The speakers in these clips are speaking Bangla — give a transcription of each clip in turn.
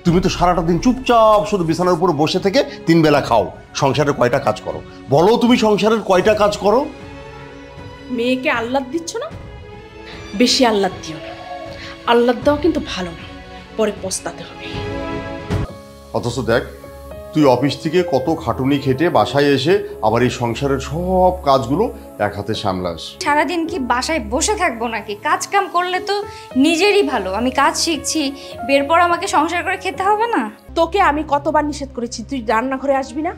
তুমি তো সারাটা দিন চুপচাপ শুধু বিছানার উপর বসে থেকে 3 বেলা খাও, সংসারের কয়টা কাজ করো বলো? তুমি সংসারের কয়টা কাজ করো? মেয়েকে আহ্লাদ দিচ্ছ না, বেশি আহ্লাদ দিও না। আহ্লাদ দেওয়া কিন্তু ভালো না, পরে পস্তাতে হবে। অথচ দেখ, তুই অফিস থেকে কত খাটুনি খেটে বাসায় এসে আবার এই সংসারের সব কাজগুলো এক হাতে সামলাস। সারাদিন কি বাসায় বসে থাকবো নাকি? কাজ কাম করলে তো নিজেরই ভালো। আমি কাজ শিখছি, বের পর আমাকে সংসার করে খেতে হবে না? তোকে আমি কতবার নিষেধ করেছি তুই রান্নাঘরে আসবি না?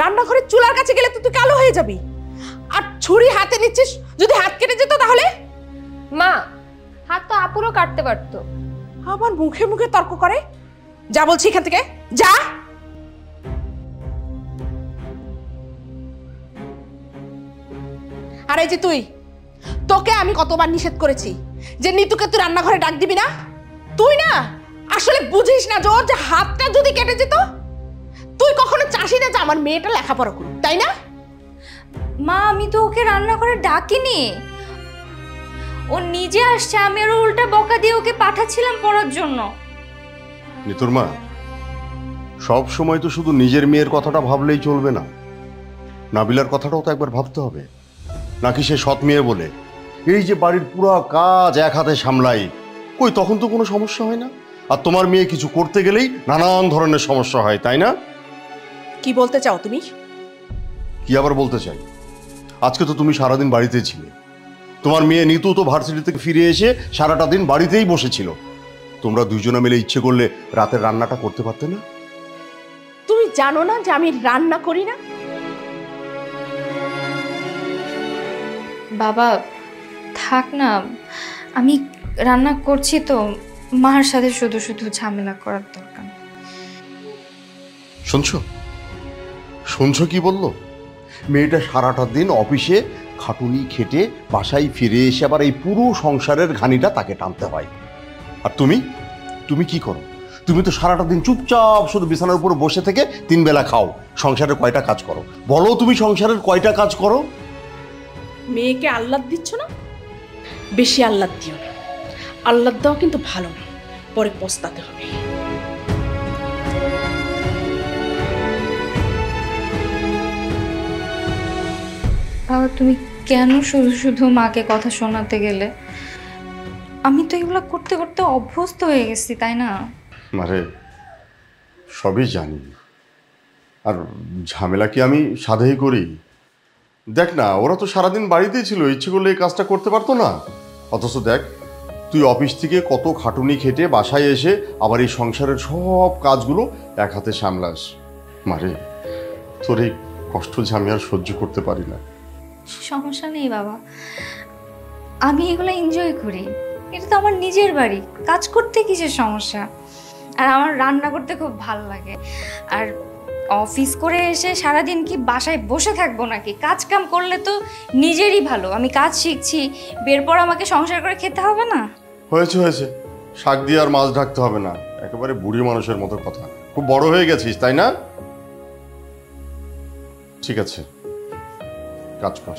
রান্নাঘরে চুলার কাছে গেলে তো তুই কালো হয়ে যাবি। আর ছুরি হাতে নিচ্ছিস, যদি হাত কেটে যেত তাহলে? মা, হাত তো আপুরও কাটতে পারতো। আবার মুখে মুখে তর্ক করে। যা বলছি এখান থেকে যা। আর এই যে তুই, তোকে আমি কতবার নিষেধ করেছি যে নিতুকে তুই রান্নাঘরে ডাক দিবি না। তুই না আসলে বুঝিস না যে ওর যে হাতটা যদি কেটে যেত, তুই কখনো চাষি না যে আমার মেয়েটা লেখাপড়া করুক, তাই না? মা, আমি তো ওকে রান্নাঘরে ডাকিনি। ও নিজে আসছে, আমি আরো উল্টা বকা দিয়ে ওকে পাঠাচ্ছিলাম পড়ার জন্য। নিতুর মা, সব সময় তো শুধু নিজের মেয়ের কথাটা ভাবলেই চলবে না, নাবিলার কথাটাও তো একবার ভাবতে হবে। নাকি সে সৎ মেয়ে বলে এই যে বাড়ির পুরো কাজ এক হাতে সামলাই, কই তখন তো কোনো সমস্যা হয় না। আর তোমার মেয়ে কিছু করতে গেলেই নানান ধরনের সমস্যা হয়, তাই না? কি বলতে চাও তুমি? কি আবার বলতে চাই? আজকে তো তুমি সারাদিন বাড়িতে ছিলে, তোমার মেয়ে নিতু তো ভার্সিটি থেকে ফিরে এসে সারাটা দিন বাড়িতেই বসেছিল। তোমরা দুইজনে মিলে ইচ্ছে করলে রাতের রান্নাটা করতে পারতে না? তুমি জানো না যে আমি রান্না করি না? বাবা থাক না, আমি রান্না করছি তো, মার সাথে শুধু শুধু ঝামেলা করার দরকার। শুনছো শুনছো কি বললো? মেয়েটা সারাটা দিন অফিসে খাটুনি খেটে বাসায় ফিরে এসে আবার এই পুরো সংসারের ঘানিটা তাকে টানতে হয়। আর তুমি তুমি কি করো? তুমি তো সারাটা দিন চুপচাপ শুধু বিছানার উপর বসে থেকে 3 বেলা খাও, সংসারের কয়টা কাজ করো বলো? তুমি সংসারের কয়টা কাজ করো? মেয়েকে আহ্লাদ দিচ্ছ না, বেশি আহ্লাদ দিও না। আহ্লাদ দেওয়া কিন্তু ভালো না, পরে পস্তাতে হবে। বাবা, তুমি কেন শুধু শুধু মাকে কথা শোনাতে গেলে? আমি তো এগুলো করতে করতে অভ্যস্ত হয়ে গেছি, তাই না? আরে সবই জানি, আর ঝামেলা কি আমি সাধেই করি? দেখ না, ওরা তো সারাদিন বাড়িতেই ছিল, ইচ্ছে করলে এই কাজটা করতে পারতো না। অথচ দেখ, তুই অফিস থেকে কত খাটুনি খেটে বাসায় এসে আবার এই সংসারের সব কাজগুলো এক হাতে সামলাস। মারে, তোর এই কষ্ট যে আমি আর সহ্য করতে পারি না। সমস্যা নেই বাবা, আমি এগুলো এনজয় করি। এটা তো আমার নিজের বাড়ি, কাজ করতে কিসের সমস্যা? আর আমার রান্না করতে খুব ভালো লাগে। আর অফিস করে এসে সারাদিন কি বাসায় বসে থাকবো নাকি? কাজ কাম করলে তো নিজেরই ভালো। আমি কাজ শিখছি, বের পর আমাকে সংসার করে খেতে হবে না? হয়েছে হয়েছে, শাক দিয়ে আর মাছ ঢাকতে হবে না। একেবারে বুড়ি মানুষের মতো কথা। খুব বড় হয়ে গেছিস, তাই না? ঠিক আছে, কাজ কর।